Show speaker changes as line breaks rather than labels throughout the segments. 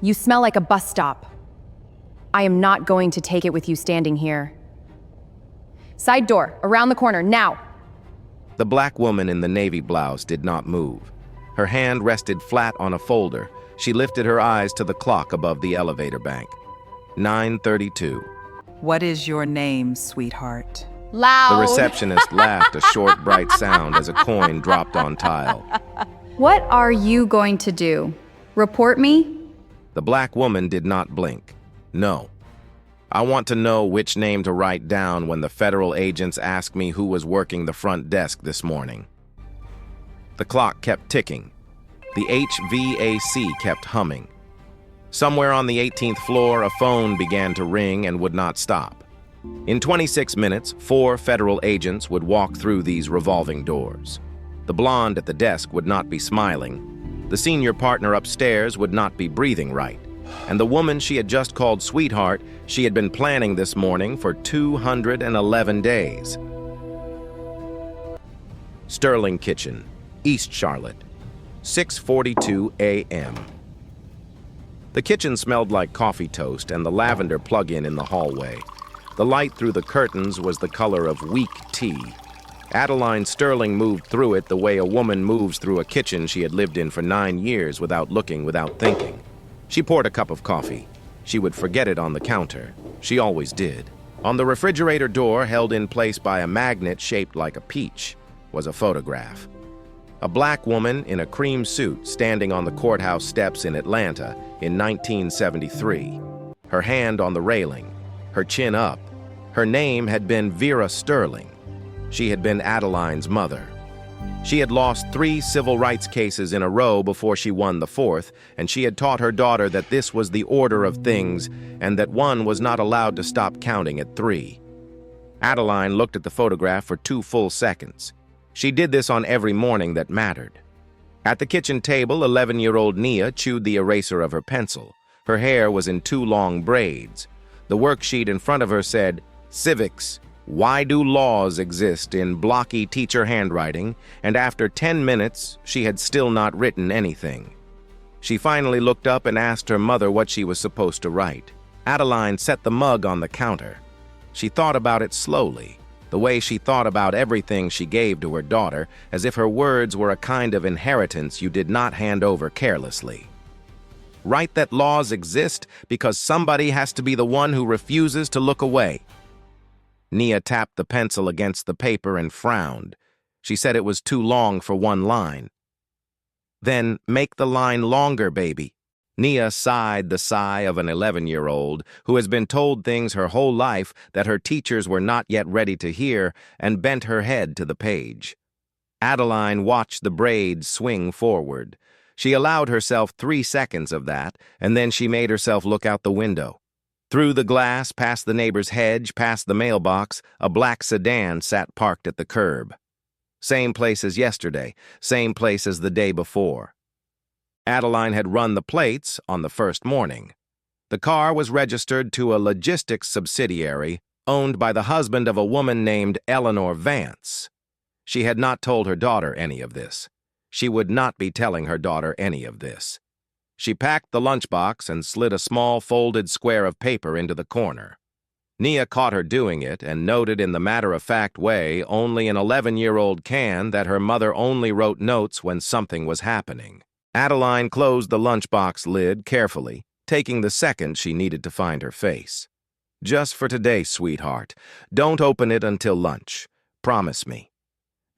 You smell like a bus stop. I am not going to take it with you standing here. Side door, around the corner, now!
The black woman in the navy blouse did not move. Her hand rested flat on a folder. She lifted her eyes to the clock above the elevator bank. 9:32.
What is your name, sweetheart?
Loud!
The receptionist laughed a short, bright sound as a coin dropped on tile.
What are you going to do? Report me?
The black woman did not blink. No. I want to know which name to write down when the federal agents ask me who was working the front desk this morning. The clock kept ticking. The HVAC kept humming. Somewhere on the 18th floor, a phone began to ring and would not stop. In 26 minutes, 4 federal agents would walk through these revolving doors. The blonde at the desk would not be smiling. The senior partner upstairs would not be breathing right. And the woman she had just called sweetheart, she had been planning this morning for 211 days. Sterling Kitchen, East Charlotte, 6:42 a.m. The kitchen smelled like coffee toast and the lavender plug-in in the hallway. The light through the curtains was the color of weak tea. Adaline Sterling moved through it the way a woman moves through a kitchen she had lived in for 9 years without looking, without thinking. She poured a cup of coffee. She would forget it on the counter. She always did. On the refrigerator door, held in place by a magnet shaped like a peach, was a photograph. A black woman in a cream suit standing on the courthouse steps in Atlanta in 1973. Her hand on the railing, her chin up. Her name had been Vera Sterling. She had been Adaline's mother. She had lost 3 civil rights cases in a row before she won the 4th, and she had taught her daughter that this was the order of things and that one was not allowed to stop counting at 3. Adaline looked at the photograph for 2 full seconds. She did this on every morning that mattered. At the kitchen table, 11-year-old Nia chewed the eraser of her pencil. Her hair was in 2 long braids. The worksheet in front of her said, Civics. Why do laws exist in blocky teacher handwriting? And after 10 minutes, she had still not written anything. She finally looked up and asked her mother what she was supposed to write. Adaline set the mug on the counter. She thought about it slowly, the way she thought about everything she gave to her daughter, as if her words were a kind of inheritance you did not hand over carelessly. Write that laws exist because somebody has to be the one who refuses to look away. Nia tapped the pencil against the paper and frowned. She said it was too long for one line. Then make the line longer, baby. Nia sighed the sigh of an 11-year-old who has been told things her whole life that her teachers were not yet ready to hear and bent her head to the page. Adaline watched the braids swing forward. She allowed herself 3 seconds of that, and then she made herself look out the window. Through the glass, past the neighbor's hedge, past the mailbox, a black sedan sat parked at the curb. Same place as yesterday, same place as the day before. Adaline had run the plates on the first morning. The car was registered to a logistics subsidiary owned by the husband of a woman named Eleanor Vance. She had not told her daughter any of this. She would not be telling her daughter any of this. She packed the lunchbox and slid a small folded square of paper into the corner. Nia caught her doing it and noted in the matter-of-fact way only an 11-year-old can that her mother only wrote notes when something was happening. Adaline closed the lunchbox lid carefully, taking the second she needed to find her face. Just for today, sweetheart. Don't open it until lunch. Promise me.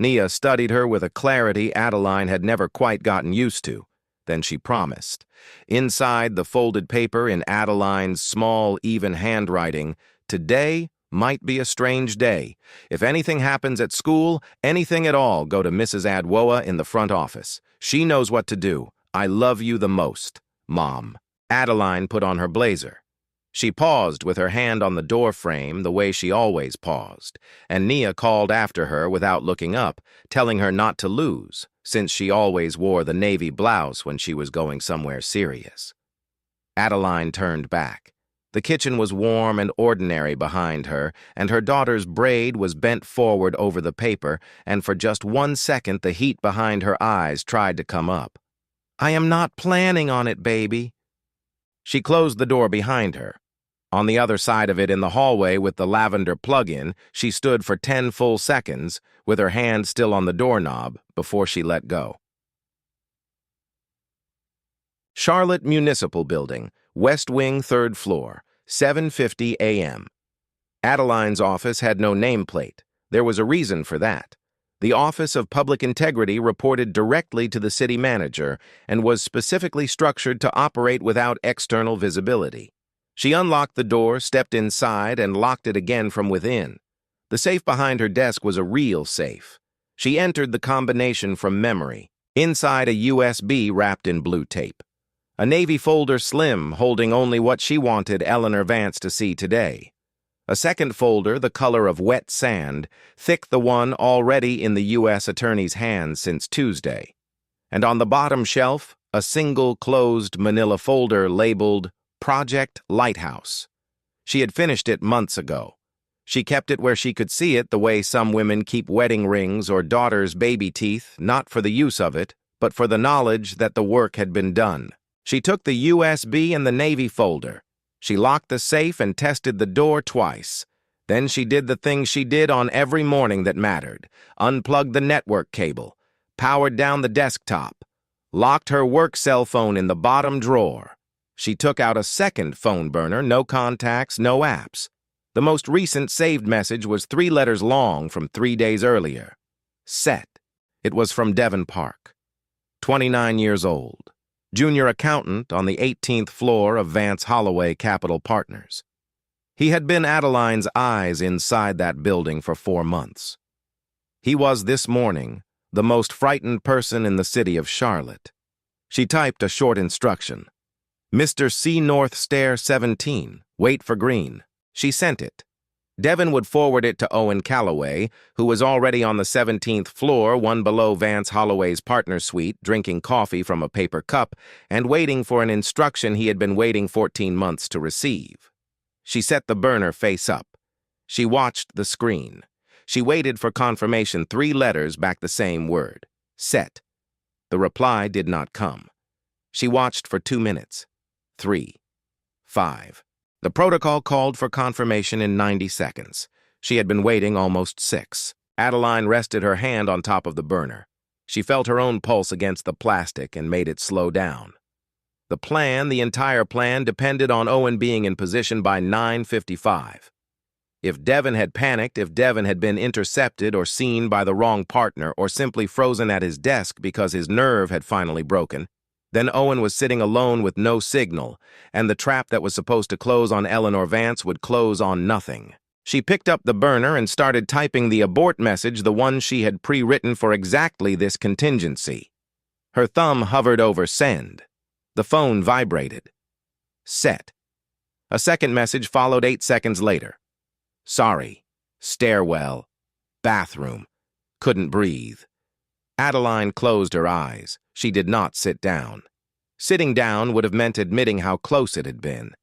Nia studied her with a clarity Adaline had never quite gotten used to. Then she promised. Inside the folded paper in Adaline's small, even handwriting, today might be a strange day. If anything happens at school, anything at all, go to Mrs. Adwoa in the front office. She knows what to do. I love you the most, Mom. Adaline put on her blazer. She paused with her hand on the door frame the way she always paused, and Nia called after her without looking up, telling her not to lose, since she always wore the navy blouse when she was going somewhere serious. Adaline turned back. The kitchen was warm and ordinary behind her, and her daughter's braid was bent forward over the paper, and for just 1 second the heat behind her eyes tried to come up. I am not planning on it, baby. She closed the door behind her. On the other side of it in the hallway with the lavender plug-in, she stood for 10 full seconds, with her hand still on the doorknob, before she let go. Charlotte Municipal Building, West Wing, 3rd floor, 7:50 a.m. Adaline's office had no nameplate. There was a reason for that. The Office of Public Integrity reported directly to the city manager and was specifically structured to operate without external visibility. She unlocked the door, stepped inside, and locked it again from within. The safe behind her desk was a real safe. She entered the combination from memory. Inside, a USB wrapped in blue tape. A navy folder slim, holding only what she wanted Eleanor Vance to see today. A second folder, the color of wet sand, thick the one already in the U.S. Attorney's hands since Tuesday. And on the bottom shelf, a single closed manila folder labeled Project Lighthouse. She had finished it months ago. She kept it where she could see it the way some women keep wedding rings or daughters' baby teeth, not for the use of it, but for the knowledge that the work had been done. She took the USB and the Navy folder. She locked the safe and tested the door twice. Then she did the thing she did on every morning that mattered. Unplugged the network cable, powered down the desktop, locked her work cell phone in the bottom drawer. She took out a second phone burner, no contacts, no apps. The most recent saved message was 3 letters long from 3 days earlier. Set. It was from Devon Park. 29 years old. Junior accountant on the 18th floor of Vance Holloway Capital Partners. He had been Adaline's eyes inside that building for 4 months. He was this morning the most frightened person in the city of Charlotte. She typed a short instruction. Mr. C. North Stair 17, wait for green. She sent it. Devon would forward it to Owen Calloway, who was already on the 17th floor, one below Vance Holloway's partner suite, drinking coffee from a paper cup and waiting for an instruction he had been waiting 14 months to receive. She set the burner face up. She watched the screen. She waited for confirmation, 3 letters back the same word. Set. The reply did not come. She watched for 2 minutes. 3. 5. The protocol called for confirmation in 90 seconds. She had been waiting almost 6. Adaline rested her hand on top of the burner. She felt her own pulse against the plastic and made it slow down. The entire plan, depended on Owen being in position by 9:55. If Devon had panicked, if Devon had been intercepted or seen by the wrong partner or simply frozen at his desk because his nerve had finally broken, then Owen was sitting alone with no signal, and the trap that was supposed to close on Eleanor Vance would close on nothing. She picked up the burner and started typing the abort message, the one she had pre-written for exactly this contingency. Her thumb hovered over send. The phone vibrated. Set. A second message followed 8 seconds later. Sorry. Stairwell. Bathroom. Couldn't breathe. Adaline closed her eyes. She did not sit down. Sitting down would have meant admitting how close it had been.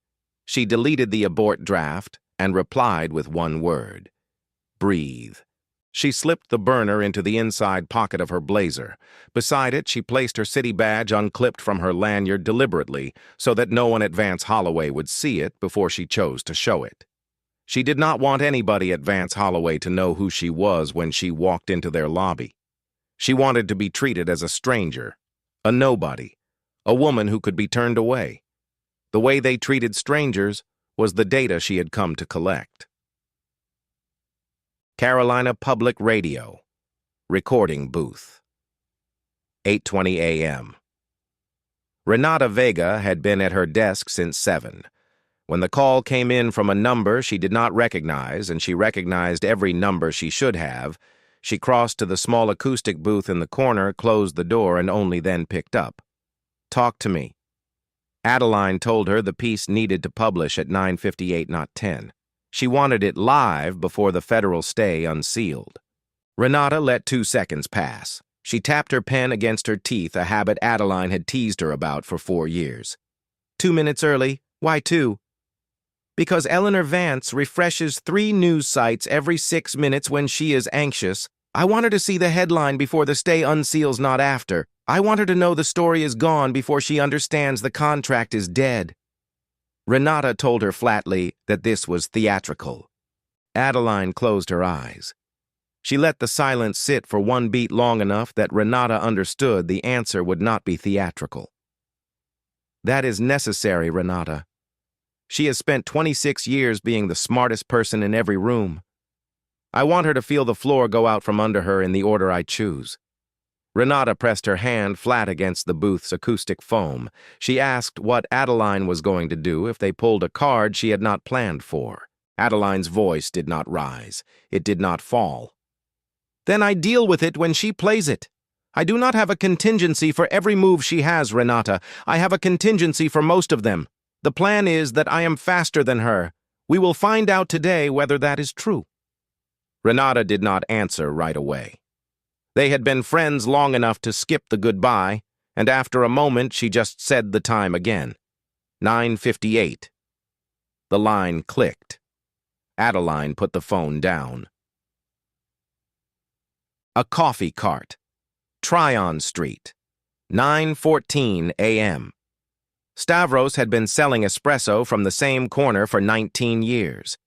She deleted the abort draft and replied with one word. Breathe. She slipped the burner into the inside pocket of her blazer. Beside it, she placed her city badge unclipped from her lanyard deliberately so that no one at Vance Holloway would see it before she chose to show it. She did not want anybody at Vance Holloway to know who she was when she walked into their lobby. She wanted to be treated as a stranger, a nobody, a woman who could be turned away. The way they treated strangers was the data she had come to collect. Carolina Public Radio. Recording booth. 8:20 a.m. Renata Vega had been at her desk since 7. When the call came in from a number she did not recognize, and she recognized every number she should have, she crossed to the small acoustic booth in the corner, closed the door, and only then picked up. Talk to me. Adaline told her the piece needed to publish at 9:58, not 10. She wanted it live before the federal stay unsealed. Renata let 2 seconds pass. She tapped her pen against her teeth, a habit Adaline had teased her about for 4 years. 2 minutes early? Why 2? Because Eleanor Vance refreshes 3 news sites every 6 minutes when she is anxious. I want her to see the headline before the stay unseals, not after. I want her to know the story is gone before she understands the contract is dead. Renata told her flatly that this was theatrical. Adaline closed her eyes. She let the silence sit for one beat long enough that Renata understood the answer would not be theatrical. That is necessary, Renata. She has spent 26 years being the smartest person in every room. I want her to feel the floor go out from under her in the order I choose. Renata pressed her hand flat against the booth's acoustic foam. She asked what Adaline was going to do if they pulled a card she had not planned for. Adaline's voice did not rise. It did not fall. Then I deal with it when she plays it. I do not have a contingency for every move she has, Renata. I have a contingency for most of them. The plan is that I am faster than her. We will find out today whether that is true. Renata did not answer right away. They had been friends long enough to skip the goodbye, and after a moment she just said the time again. 9:58. The line clicked. Adaline put the phone down. A coffee cart. Tryon Street. 9:14 a.m. Stavros had been selling espresso from the same corner for 19 years.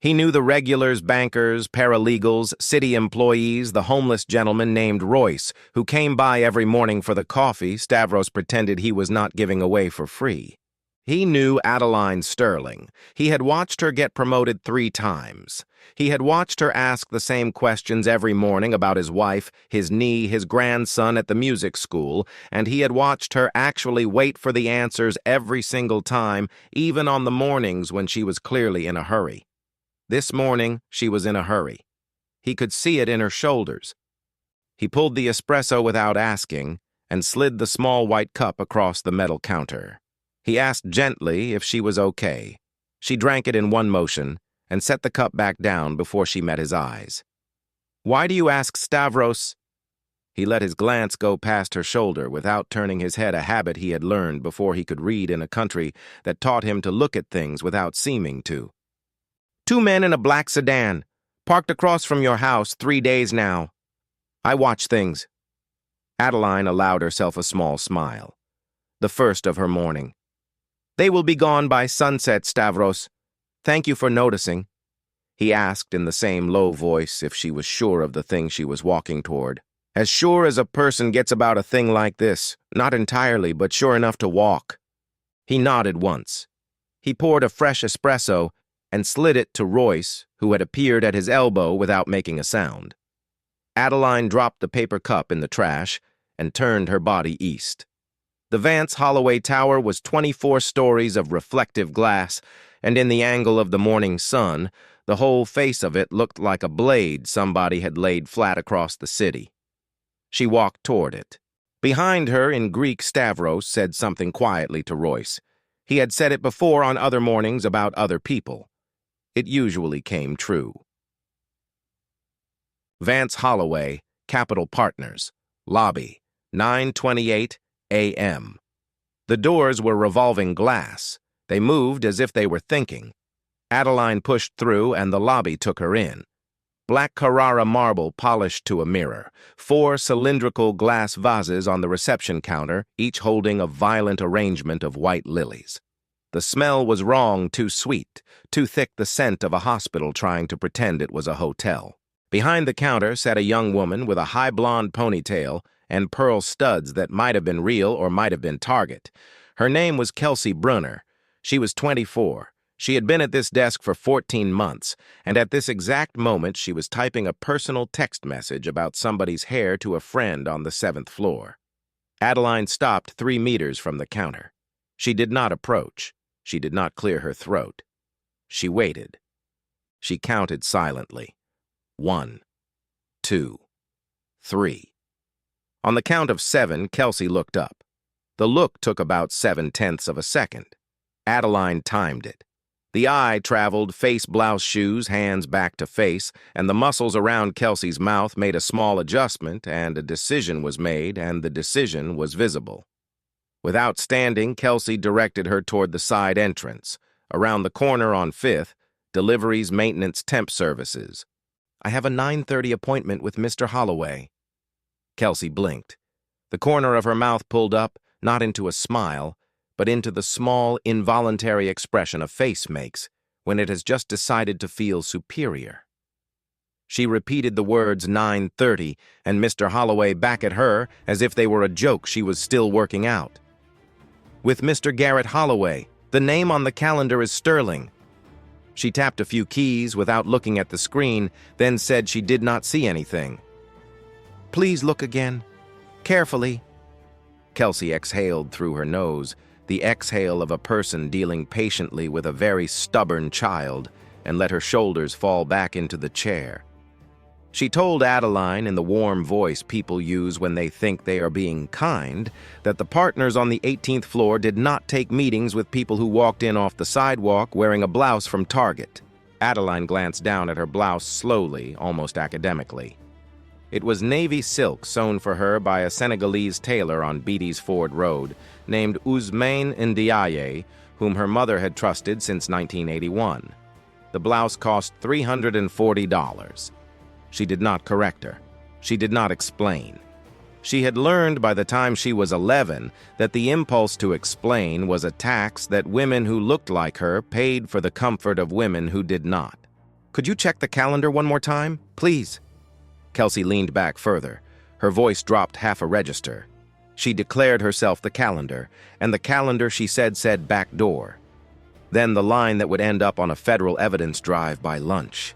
He knew the regulars, bankers, paralegals, city employees, the homeless gentleman named Royce, who came by every morning for the coffee Stavros pretended he was not giving away for free. He knew Adaline Sterling. He had watched her get promoted 3 times. He had watched her ask the same questions every morning about his wife, his knee, his grandson at the music school, and he had watched her actually wait for the answers every single time, even on the mornings when she was clearly in a hurry. This morning, she was in a hurry. He could see it in her shoulders. He pulled the espresso without asking and slid the small white cup across the metal counter. He asked gently if she was okay. She drank it in one motion and set the cup back down before she met his eyes. "Why do you ask Stavros?" He let his glance go past her shoulder without turning his head, a habit he had learned before he could read in a country that taught him to look at things without seeming to. "2 men in a black sedan, parked across from your house 3 days now. I watch things." Adaline allowed herself a small smile, the first of her morning. "They will be gone by sunset, Stavros. Thank you for noticing." He asked in the same low voice if she was sure of the thing she was walking toward. "As sure as a person gets about a thing like this. Not entirely, but sure enough to walk." He nodded once. He poured a fresh espresso and slid it to Royce, who had appeared at his elbow without making a sound. Adaline dropped the paper cup in the trash and turned her body east. The Vance Holloway Tower was 24 stories of reflective glass, and in the angle of the morning sun, the whole face of it looked like a blade somebody had laid flat across the city. She walked toward it. Behind her, in Greek, Stavros said something quietly to Royce. He had said it before on other mornings about other people. It usually came true. Vance Holloway, Capital Partners, Lobby, 9:28 a.m. The doors were revolving glass. They moved as if they were thinking. Adaline pushed through and the lobby took her in. Black Carrara marble polished to a mirror. 4 cylindrical glass vases on the reception counter, each holding a violent arrangement of white lilies. The smell was wrong, too sweet, too thick the scent of a hospital trying to pretend it was a hotel. Behind the counter sat a young woman with a high blonde ponytail and pearl studs that might have been real or might have been Target. Her name was Kelsey Brunner. She was 24. She had been at this desk for 14 months, and at this exact moment she was typing a personal text message about somebody's hair to a friend on the 7th floor. Adaline stopped 3 meters from the counter. She did not approach. She did not clear her throat. She waited. She counted silently. 1, 2, 3. On the count of 7, Kelsey looked up. The look took about 7/10 of a second. Adaline timed it. The eye traveled face, blouse, shoes, hands back to face, and the muscles around Kelsey's mouth made a small adjustment, and a decision was made, and the decision was visible. Without standing, Kelsey directed her toward the side entrance. Around the corner on 5th, deliveries, maintenance, temp services. "I have a 9:30 appointment with Mr. Holloway." Kelsey blinked. The corner of her mouth pulled up, not into a smile, but into the small, involuntary expression a face makes when it has just decided to feel superior. She repeated the words 9:30 and Mr. Holloway back at her as if they were a joke she was still working out. With Mr. Garrett Holloway, the name on the calendar is Sterling. She tapped a few keys without looking at the screen, then said she did not see anything. Please look again. Carefully. Kelsey exhaled through her nose, the exhale of a person dealing patiently with a very stubborn child, and let her shoulders fall back into the chair. She told Adaline in the warm voice people use when they think they are being kind that the partners on the 18th floor did not take meetings with people who walked in off the sidewalk wearing a blouse from Target. Adaline glanced down at her blouse slowly, almost academically. It was navy silk sewn for her by a Senegalese tailor on Beatty's Ford Road named Ousmane Ndiaye, whom her mother had trusted since 1981. The blouse cost $340. She did not correct her. She did not explain. She had learned by the time she was 11 that the impulse to explain was a tax that women who looked like her paid for the comfort of women who did not. Could you check the calendar one more time, please? Kelsey leaned back further. Her voice dropped half a register. She declared herself the calendar, and the calendar she said back door. Then the line that would end up on a federal evidence drive by lunch.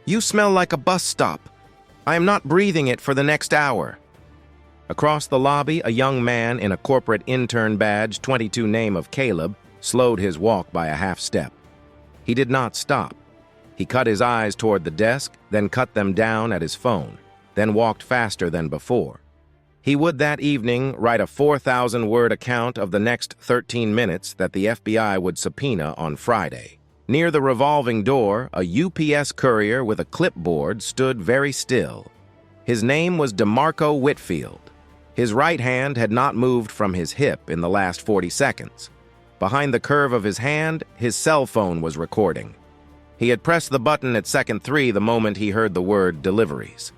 You smell like a bus stop. I am not breathing it for the next hour. Across the lobby, a young man in a corporate intern badge, 22 name of Caleb, slowed his walk by a half step. He did not stop. He cut his eyes toward the desk, then cut them down at his phone, then walked faster than before. He would that evening write a 4,000-word account of the next 13 minutes that the FBI would subpoena on Friday. Near the revolving door, a UPS courier with a clipboard stood very still. His name was DeMarco Whitfield. His right hand had not moved from his hip in the last 40 seconds. Behind the curve of his hand, his cell phone was recording. He had pressed the button at second 3 the moment he heard the word deliveries.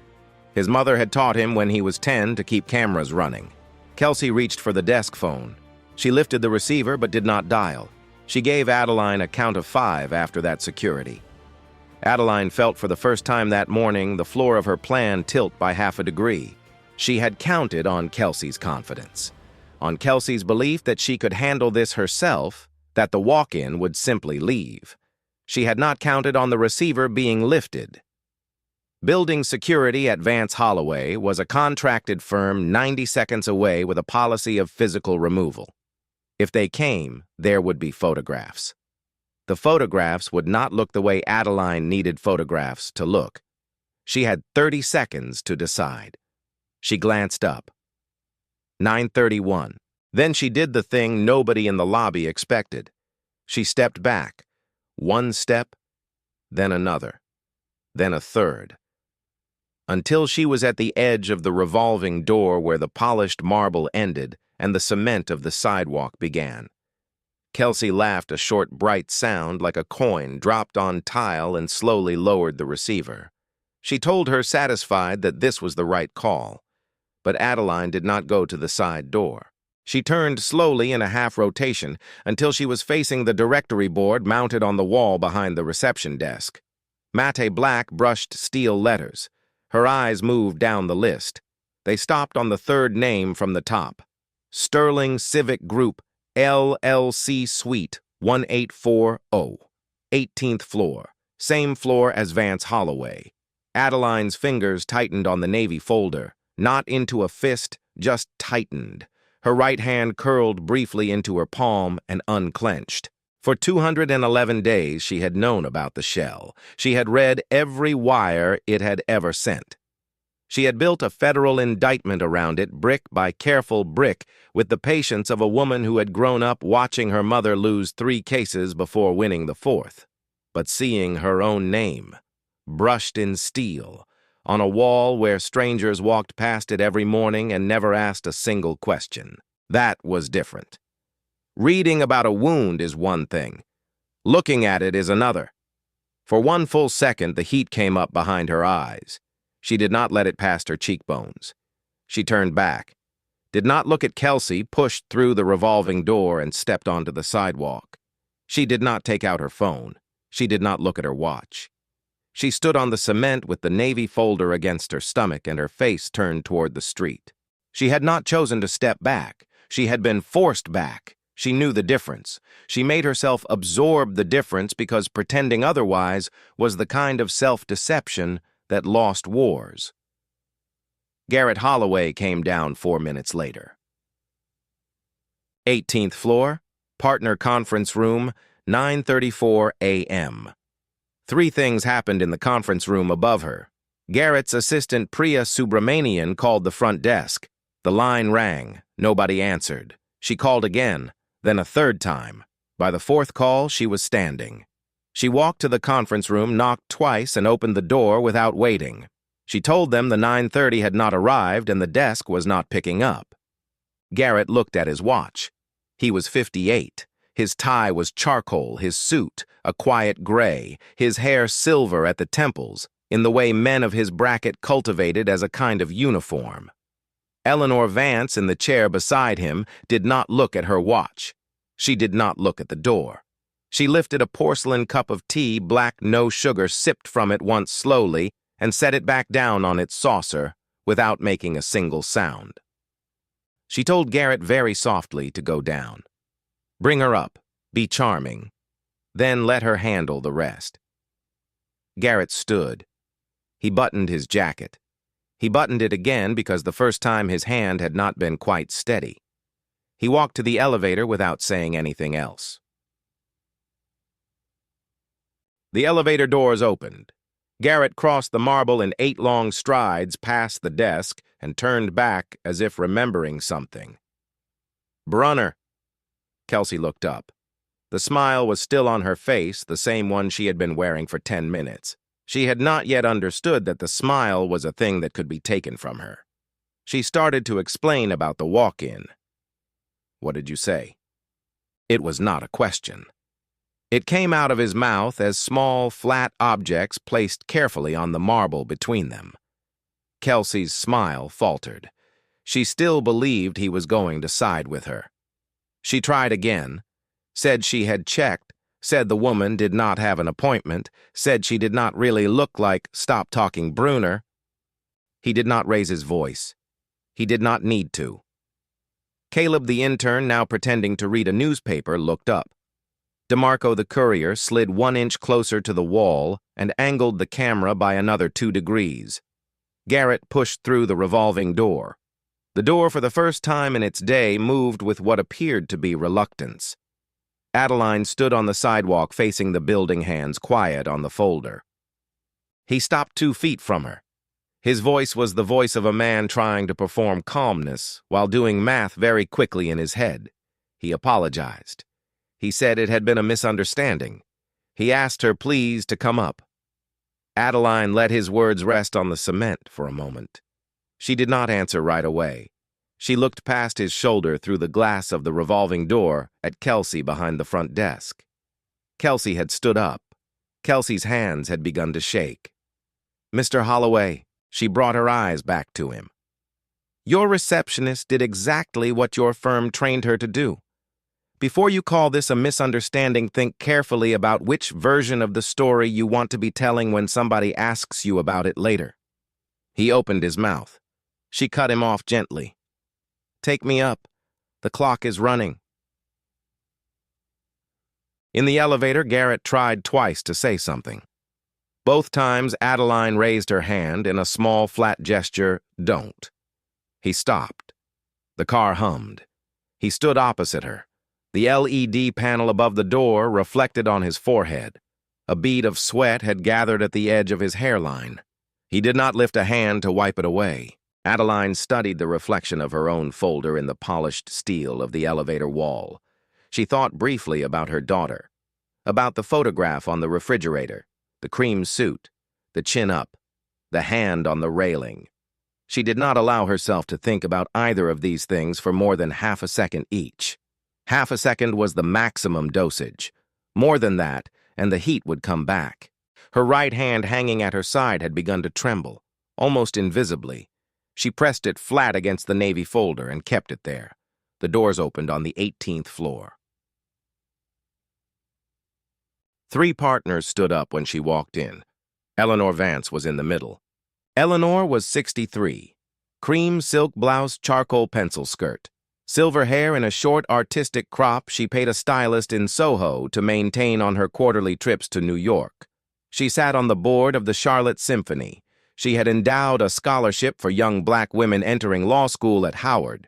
His mother had taught him when he was 10 to keep cameras running. Kelsey reached for the desk phone. She lifted the receiver but did not dial. She gave Adaline a count of 5 after that security. Adaline felt for the first time that morning the floor of her plan tilt by half a degree. She had counted on Kelsey's confidence, on Kelsey's belief that she could handle this herself, that the walk-in would simply leave. She had not counted on the receiver being lifted. Building security at Vance Holloway was a contracted firm 90 seconds away with a policy of physical removal. If they came, there would be photographs. The photographs would not look the way Adaline needed photographs to look. She had 30 seconds to decide. She glanced up. 9:31. Then she did the thing nobody in the lobby expected. She stepped back. One step, then another, then a third. Until she was at the edge of the revolving door where the polished marble ended and the cement of the sidewalk began. Kelsey laughed a short, bright sound like a coin dropped on tile and slowly lowered the receiver. She told her satisfied that this was the right call. But Adaline did not go to the side door. She turned slowly in a half rotation until she was facing the directory board mounted on the wall behind the reception desk. Matte black brushed steel letters. Her eyes moved down the list. They stopped on the third name from the top. Sterling Civic Group, LLC Suite 1840, 18th floor, same floor as Vance Holloway. Adaline's fingers tightened on the navy folder, not into a fist, just tightened. Her right hand curled briefly into her palm and unclenched. For 211 days she had known about the shell. She had read every wire it had ever sent. She had built a federal indictment around it, brick by careful brick, with the patience of a woman who had grown up watching her mother lose 3 cases before winning the 4th. But seeing her own name, brushed in steel, on a wall where strangers walked past it every morning and never asked a single question, that was different. Reading about a wound is one thing. Looking at it is another. For one full second, the heat came up behind her eyes. She did not let it past her cheekbones. She turned back. did not look at Kelsey, pushed through the revolving door and stepped onto the sidewalk. She did not take out her phone. She did not look at her watch. She stood on the cement with the navy folder against her stomach and her face turned toward the street. She had not chosen to step back. She had been forced back. She knew the difference. She made herself absorb the difference because pretending otherwise was the kind of self-deception that lost wars. Garrett Holloway came down 4 minutes later. 18th floor, partner conference room, 9:34 a.m. 3 things happened in the conference room above her. Garrett's assistant Priya Subramanian called the front desk. The line rang. Nobody answered. She called again, then a third time. By the 4th call, she was standing. She walked to the conference room, knocked twice, and opened the door without waiting. She told them the 9:30 had not arrived and the desk was not picking up. Garrett looked at his watch. He was 58. His tie was charcoal, his suit a quiet gray, his hair silver at the temples, in the way men of his bracket cultivated as a kind of uniform. Eleanor Vance, in the chair beside him, did not look at her watch. She did not look at the door. She lifted a porcelain cup of tea, black, no sugar, sipped from it once slowly, and set it back down on its saucer without making a single sound. She told Garrett very softly to go down. Bring her up, be charming, then let her handle the rest. Garrett stood. He buttoned his jacket. He buttoned it again because the first time his hand had not been quite steady. He walked to the elevator without saying anything else. The elevator doors opened. Garrett crossed the marble in 8 long strides past the desk and turned back as if remembering something. Brunner. Kelsey looked up. The smile was still on her face, the same one she had been wearing for 10 minutes. She had not yet understood that the smile was a thing that could be taken from her. She started to explain about the walk-in. What did you say? It was not a question. It came out of his mouth as small, flat objects placed carefully on the marble between them. Kelsey's smile faltered. She still believed he was going to side with her. She tried again, said she had checked, said the woman did not have an appointment, said she did not really look like Stop Talking Brunner. He did not raise his voice. He did not need to. Caleb the intern, now pretending to read a newspaper, looked up. DeMarco the courier slid 1 inch closer to the wall and angled the camera by another 2 degrees. Garrett pushed through the revolving door. The door, for the first time in its day, moved with what appeared to be reluctance. Adaline stood on the sidewalk facing the building, hands quiet on the folder. He stopped 2 feet from her. His voice was the voice of a man trying to perform calmness while doing math very quickly in his head. He apologized. He said it had been a misunderstanding. He asked her please to come up. Adaline let his words rest on the cement for a moment. She did not answer right away. She looked past his shoulder through the glass of the revolving door at Kelsey behind the front desk. Kelsey had stood up. Kelsey's hands had begun to shake. Mr. Holloway, she brought her eyes back to him. Your receptionist did exactly what your firm trained her to do. Before you call this a misunderstanding, think carefully about which version of the story you want to be telling when somebody asks you about it later. He opened his mouth. She cut him off gently. Take me up. The clock is running. In the elevator, Garrett tried twice to say something. Both times, Adaline raised her hand in a small, flat gesture, don't. He stopped. The car hummed. He stood opposite her. The LED panel above the door reflected on his forehead. A bead of sweat had gathered at the edge of his hairline. He did not lift a hand to wipe it away. Adaline studied the reflection of her own folder in the polished steel of the elevator wall. She thought briefly about her daughter, about the photograph on the refrigerator, the cream suit, the chin up, the hand on the railing. She did not allow herself to think about either of these things for more than half a second each. Half a second was the maximum dosage. More than that, and the heat would come back. Her right hand hanging at her side had begun to tremble, almost invisibly. She pressed it flat against the navy folder and kept it there. The doors opened on the 18th floor. 3 partners stood up when she walked in. Eleanor Vance was in the middle. Eleanor was 63. Cream silk blouse, charcoal pencil skirt. Silver hair in a short artistic crop she paid a stylist in Soho to maintain on her quarterly trips to New York. She sat on the board of the Charlotte Symphony. She had endowed a scholarship for young black women entering law school at Howard.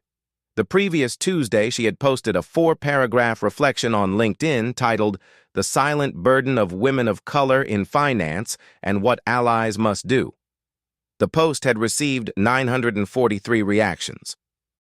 The previous Tuesday, she had posted a 4-paragraph reflection on LinkedIn titled "The Silent Burden of Women of Color in Finance and What Allies Must Do." The post had received 943 reactions.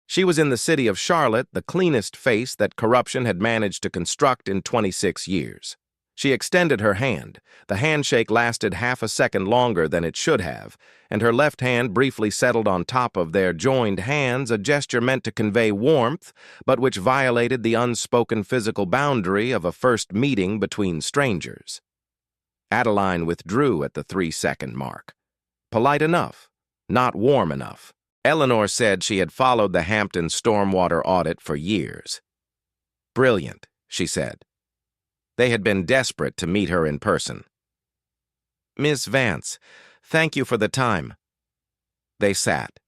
She was in the city of Charlotte, the cleanest face that corruption had managed to construct in 26 years. She extended her hand. The handshake lasted half a second longer than it should have, and her left hand briefly settled on top of their joined hands, a gesture meant to convey warmth, but which violated the unspoken physical boundary of a first meeting between strangers. Adaline withdrew at the 3-second mark. Polite enough, not warm enough. Eleanor said she had followed the Hampton stormwater audit for years. "Brilliant," she said. They had been desperate to meet her in person. "Miss Vance, thank you for the time." They sat.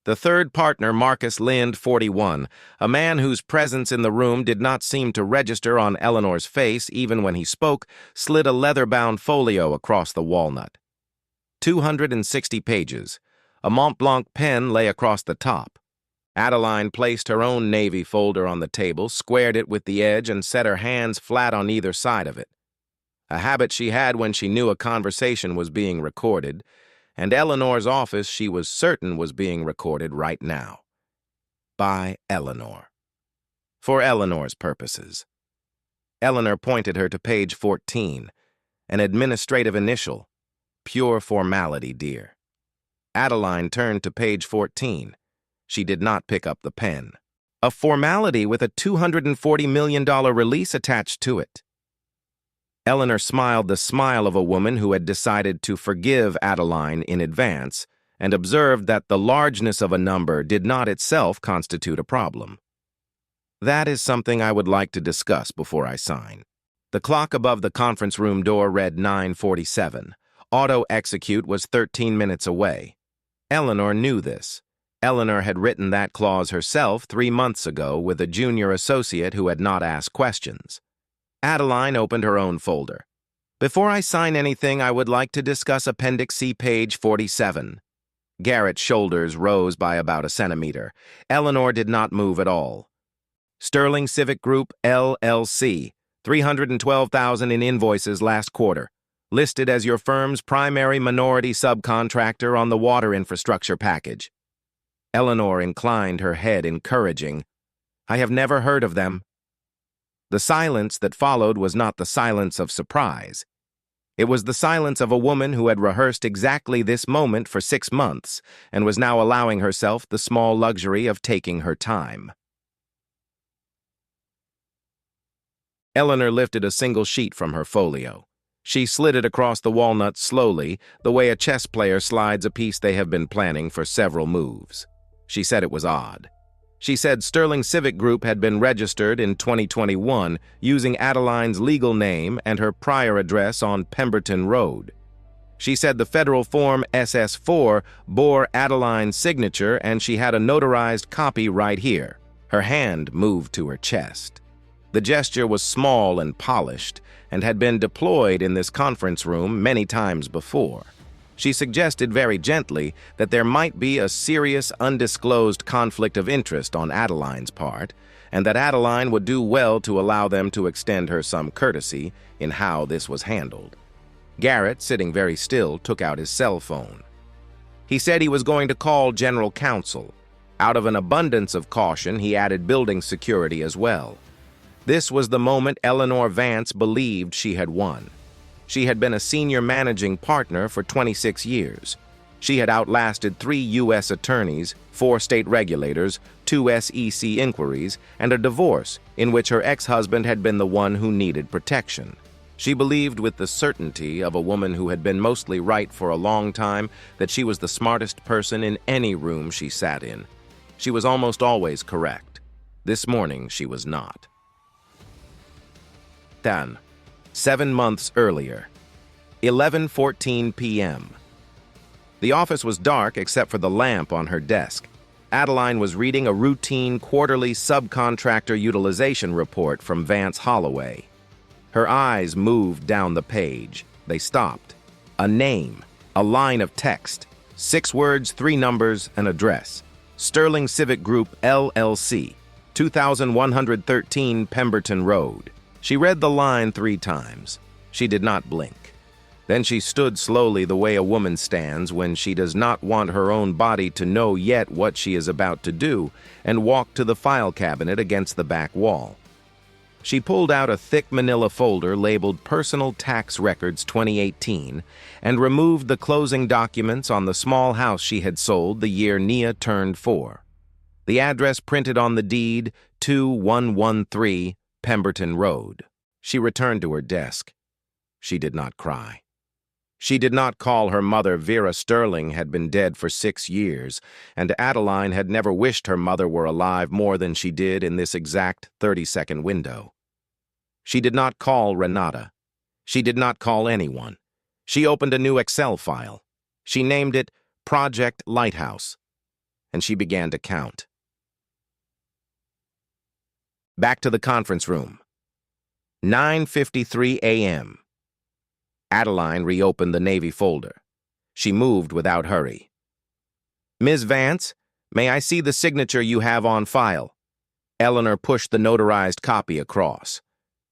The third partner, Marcus Lind, 41, a man whose presence in the room did not seem to register on Eleanor's face even when he spoke, slid a leather-bound folio across the walnut. 260 pages. A Mont Blanc pen lay across the top. Adaline placed her own navy folder on the table, squared it with the edge, and set her hands flat on either side of it. A habit she had when she knew a conversation was being recorded, and Eleanor's office she was certain was being recorded right now. By Eleanor. For Eleanor's purposes. Eleanor pointed her to page 14, an administrative initial. Pure formality, dear. Adaline turned to page 14. She did not pick up the pen. A formality with a $240 million release attached to it. Eleanor smiled the smile of a woman who had decided to forgive Adaline in advance and observed that the largeness of a number did not itself constitute a problem. "That is something I would like to discuss before I sign." The clock above the conference room door read 9:47. Auto-execute was 13 minutes away. Eleanor knew this. Eleanor had written that clause herself 3 months ago with a junior associate who had not asked questions. Adaline opened her own folder. "Before I sign anything, I would like to discuss Appendix C, page 47. Garrett's shoulders rose by about a centimeter. Eleanor did not move at all. "Sterling Civic Group, LLC, $312,000 in invoices last quarter. Listed as your firm's primary minority subcontractor on the water infrastructure package." Eleanor inclined her head, encouraging. "I have never heard of them." The silence that followed was not the silence of surprise. It was the silence of a woman who had rehearsed exactly this moment for 6 months and was now allowing herself the small luxury of taking her time. Eleanor lifted a single sheet from her folio. She slid it across the walnut slowly, the way a chess player slides a piece they have been planning for several moves. She said it was odd. She said Sterling Civic Group had been registered in 2021 using Adaline's legal name and her prior address on Pemberton Road. She said the federal form SS4 bore Adaline's signature and she had a notarized copy right here. Her hand moved to her chest. The gesture was small and polished and had been deployed in this conference room many times before. She suggested very gently that there might be a serious undisclosed conflict of interest on Adaline's part, and that Adaline would do well to allow them to extend her some courtesy in how this was handled. Garrett, sitting very still, took out his cell phone. He said he was going to call General Counsel. Out of an abundance of caution, he added building security as well. This was the moment Eleanor Vance believed she had won. She had been a senior managing partner for 26 years. She had outlasted 3 U.S. attorneys, 4 state regulators, 2 SEC inquiries, and a divorce in which her ex-husband had been the one who needed protection. She believed with the certainty of a woman who had been mostly right for a long time that she was the smartest person in any room she sat in. She was almost always correct. This morning, she was not. Then, 7 months earlier, 11:14 p.m. The office was dark except for the lamp on her desk. Adaline was reading a routine quarterly subcontractor utilization report from Vance Holloway. Her eyes moved down the page. They stopped. A name, a line of text, 6 words, 3 numbers, an address. Sterling Civic Group, LLC, 2113 Pemberton Road. She read the line 3 times. She did not blink. Then she stood slowly the way a woman stands when she does not want her own body to know yet what she is about to do, and walked to the file cabinet against the back wall. She pulled out a thick manila folder labeled Personal Tax Records 2018 and removed the closing documents on the small house she had sold the year Nia turned 4. The address printed on the deed, 2113 Pemberton Road. She returned to her desk. She did not cry. She did not call her mother. Vera Sterling had been dead for 6 years, and Adaline had never wished her mother were alive more than she did in this exact 30-second window. She did not call Renata. She did not call anyone. She opened a new Excel file. She named it Project Lighthouse, and she began to count. Back to the conference room. 9:53 a.m. Adaline reopened the Navy folder. She moved without hurry. Ms. Vance, may I see the signature you have on file? Eleanor pushed the notarized copy across.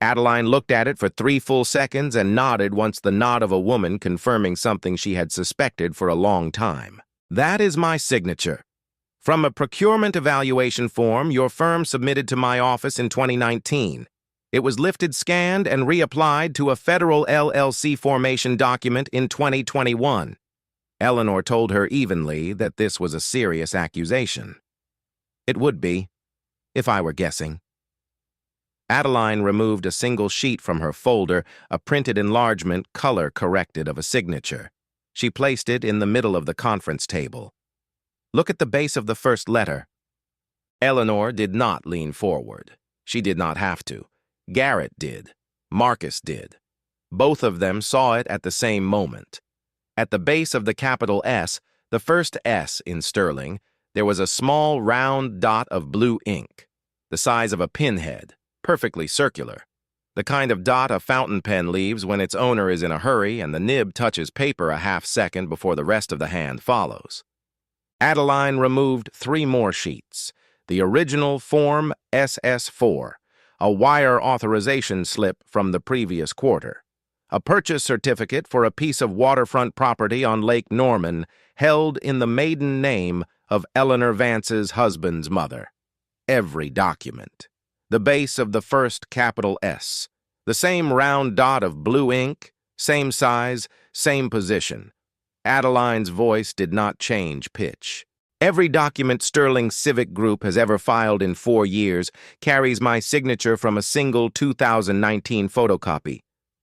Adaline looked at it for 3 full seconds and nodded once, the nod of a woman confirming something she had suspected for a long time. That is my signature. From a procurement evaluation form your firm submitted to my office in 2019. It was lifted, scanned, and reapplied to a federal LLC formation document in 2021. Eleanor told her evenly that this was a serious accusation. It would be, if I were guessing. Adaline removed a single sheet from her folder, a printed enlargement, color-corrected, of a signature. She placed it in the middle of the conference table. Look at the base of the first letter. Eleanor did not lean forward. She did not have to. Garrett did. Marcus did. Both of them saw it at the same moment. At the base of the capital S, the first S in Sterling, there was a small round dot of blue ink, the size of a pinhead, perfectly circular. The kind of dot a fountain pen leaves when its owner is in a hurry and the nib touches paper a half-second before the rest of the hand follows. Adaline removed 3 more sheets. The original Form SS4, a wire authorization slip from the previous quarter, a purchase certificate for a piece of waterfront property on Lake Norman held in the maiden name of Eleanor Vance's husband's mother. Every document. The base of the first capital S. The same round dot of blue ink, same size, same position. Adaline's voice did not change pitch. Every document Sterling Civic Group has ever filed in 4 years carries my signature from a single 2019 photocopy.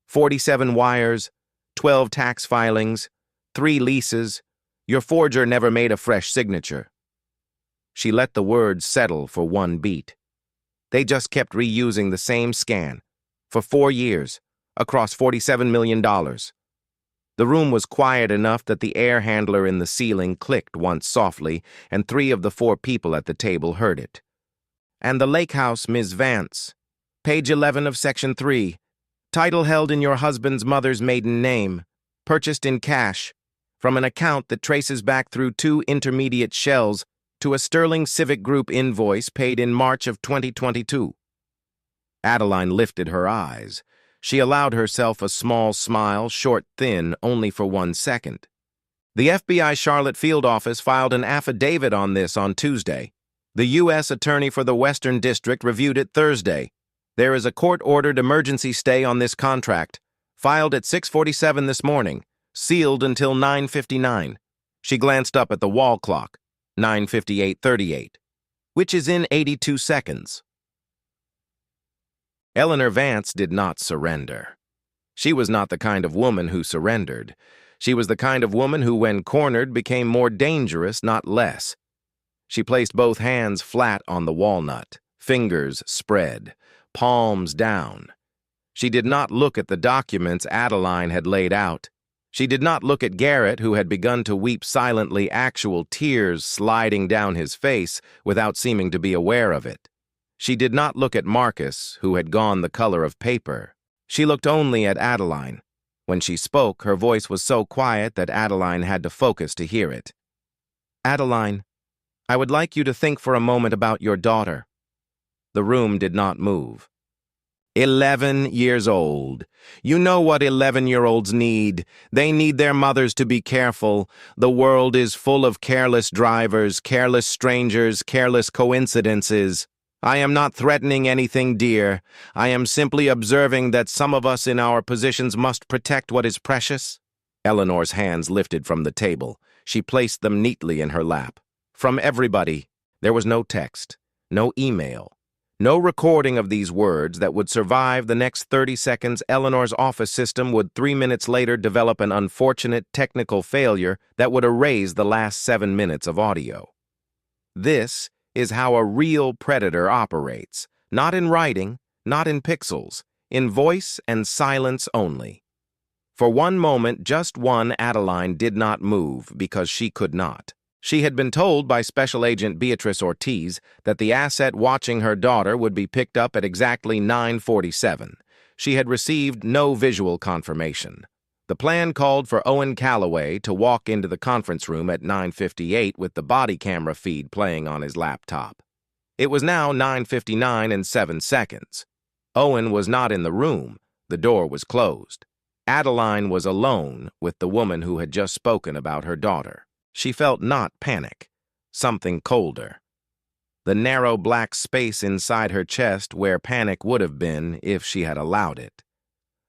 47 wires, 12 tax filings, 3 leases. Your forger never made a fresh signature. She let the words settle for 1 beat. They just kept reusing the same scan for 4 years across $47 million. The room was quiet enough that the air handler in the ceiling clicked once softly, and 3 of the 4 people at the table heard it. And the lake house, Ms. Vance. Page 11 of Section 3. Title held in your husband's mother's maiden name. Purchased in cash. From an account that traces back through 2 intermediate shells to a Sterling Civic Group invoice paid in March of 2022. Adaline lifted her eyes. She allowed herself a small smile, short, thin, only for 1 second. The FBI Charlotte Field Office filed an affidavit on this on Tuesday. The U.S. Attorney for the Western District reviewed it Thursday. There is a court-ordered emergency stay on this contract, filed at 6:47 this morning, sealed until 9:59. She glanced up at the wall clock, 9:58:38, which is in 82 seconds. Eleanor Vance did not surrender. She was not the kind of woman who surrendered. She was the kind of woman who, when cornered, became more dangerous, not less. She placed both hands flat on the walnut, fingers spread, palms down. She did not look at the documents Adaline had laid out. She did not look at Garrett, who had begun to weep silently, actual tears sliding down his face without seeming to be aware of it. She did not look at Marcus, who had gone the color of paper. She looked only at Adaline. When she spoke, her voice was so quiet that Adaline had to focus to hear it. "Adaline, I would like you to think for a moment about your daughter." The room did not move. 11 years old. You know what 11-year-olds need. They need their mothers to be careful. The world is full of careless drivers, careless strangers, careless coincidences. I am not threatening anything, dear. I am simply observing that some of us in our positions must protect what is precious. Eleanor's hands lifted from the table. She placed them neatly in her lap. From everybody. There was no text, no email. No recording of these words that would survive the next 30 seconds. Eleanor's office system would 3 minutes later develop an unfortunate technical failure that would erase the last 7 minutes of audio. This is how a real predator operates, not in writing, not in pixels, in voice and silence only. For one moment, just one, Adaline did not move because she could not. She had been told by Special Agent Beatrice Ortiz that the asset watching her daughter would be picked up at exactly 9:47. She had received no visual confirmation. The plan called for Owen Calloway to walk into the conference room at 9:58 with the body camera feed playing on his laptop. It was now 9:59 and 7 seconds. Owen was not in the room. The door was closed. Adaline was alone with the woman who had just spoken about her daughter. She felt not panic, something colder. The narrow black space inside her chest where panic would have been if she had allowed it.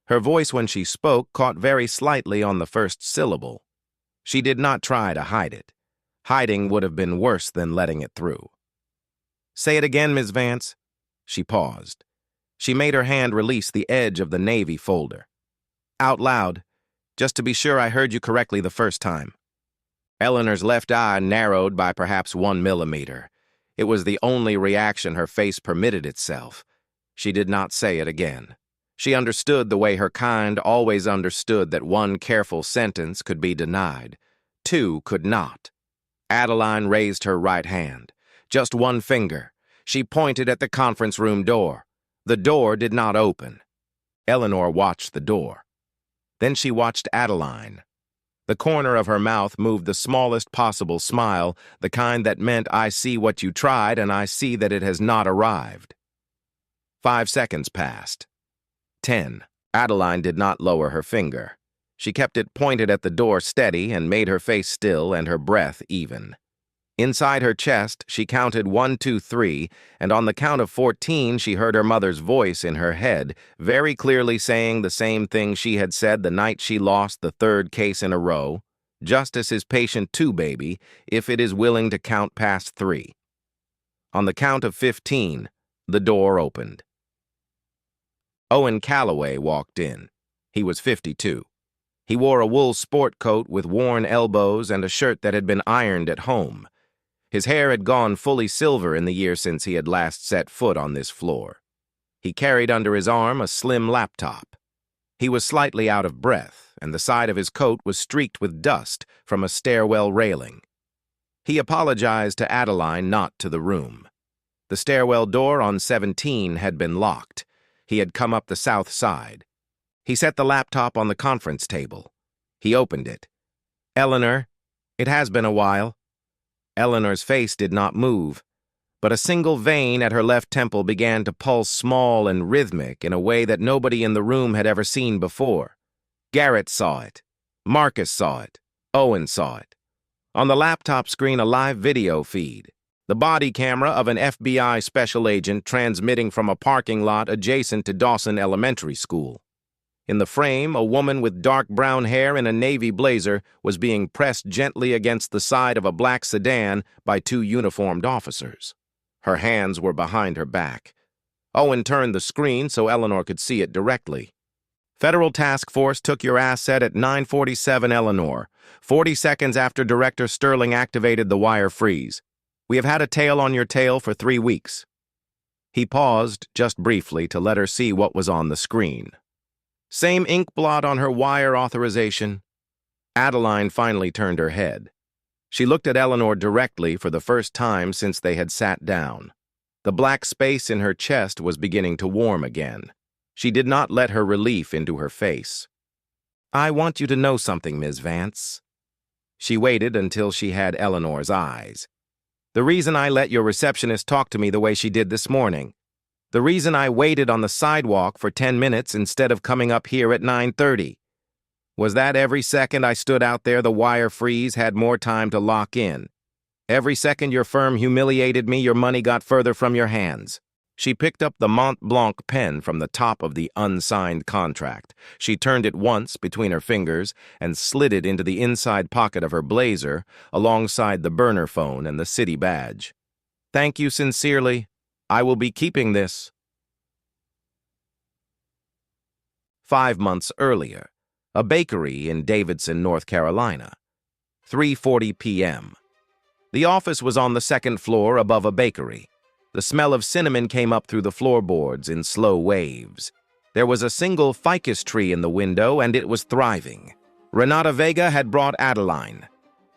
Her voice when she spoke caught very slightly on the first syllable. She did not try to hide it. Hiding would have been worse than letting it through. "Say it again, Ms. Vance." She paused. She made her hand release the edge of the navy folder. "Out loud, just to be sure I heard you correctly the first time." Eleanor's left eye narrowed by perhaps 1 millimeter. It was the only reaction her face permitted itself. She did not say it again. She understood the way her kind always understood that one careful sentence could be denied. 2 could not. Adaline raised her right hand. Just one finger. She pointed at the conference room door. The door did not open. Eleanor watched the door. Then she watched Adaline. The corner of her mouth moved the smallest possible smile, the kind that meant I see what you tried and I see that it has not arrived. 5 seconds passed. 10. Adaline did not lower her finger. She kept it pointed at the door steady and made her face still and her breath even. Inside her chest, she counted 1, 2, 3, and on the count of 14, she heard her mother's voice in her head, very clearly saying the same thing she had said the night she lost the 3rd case in a row. Justice is patient too, baby, if it is willing to count past 3. On the count of 15, the door opened. Owen Calloway walked in. He was 52. He wore a wool sport coat with worn elbows and a shirt that had been ironed at home. His hair had gone fully silver in the year since he had last set foot on this floor. He carried under his arm a slim laptop. He was slightly out of breath, and the side of his coat was streaked with dust from a stairwell railing. He apologized to Adaline, not to the room. The stairwell door on 17 had been locked. He had come up the south side. He set the laptop on the conference table. He opened it. "Eleanor, it has been a while." Eleanor's face did not move, but a single vein at her left temple began to pulse small and rhythmic in a way that nobody in the room had ever seen before. Garrett saw it. Marcus saw it. Owen saw it. On the laptop screen, a live video feed. The body camera of an FBI special agent transmitting from a parking lot adjacent to Dawson Elementary School. In the frame, a woman with dark brown hair in a navy blazer was being pressed gently against the side of a black sedan by 2 uniformed officers. Her hands were behind her back. Owen turned the screen so Eleanor could see it directly. Federal task force took your asset at 9:47 Eleanor, 40 seconds after Director Sterling activated the wire freeze. We have had a tail on your tail for 3 weeks. He paused just briefly to let her see what was on the screen. Same ink blot on her wire authorization. Adaline finally turned her head. She looked at Eleanor directly for the first time since they had sat down. The black space in her chest was beginning to warm again. She did not let her relief into her face. I want you to know something, Ms. Vance. She waited until she had Eleanor's eyes. The reason I let your receptionist talk to me the way she did this morning. The reason I waited on the sidewalk for 10 minutes instead of coming up here at 9:30. Was that every second I stood out there the wire freeze had more time to lock in? Every second your firm humiliated me, your money got further from your hands. She picked up the Mont Blanc pen from the top of the unsigned contract. She turned it once between her fingers and slid it into the inside pocket of her blazer alongside the burner phone and the city badge. Thank you sincerely. I will be keeping this. 5 months earlier, a bakery in Davidson, North Carolina. 3:40 p.m. The office was on the second floor above a bakery. The smell of cinnamon came up through the floorboards in slow waves. There was a single ficus tree in the window, and it was thriving. Renata Vega had brought Adaline.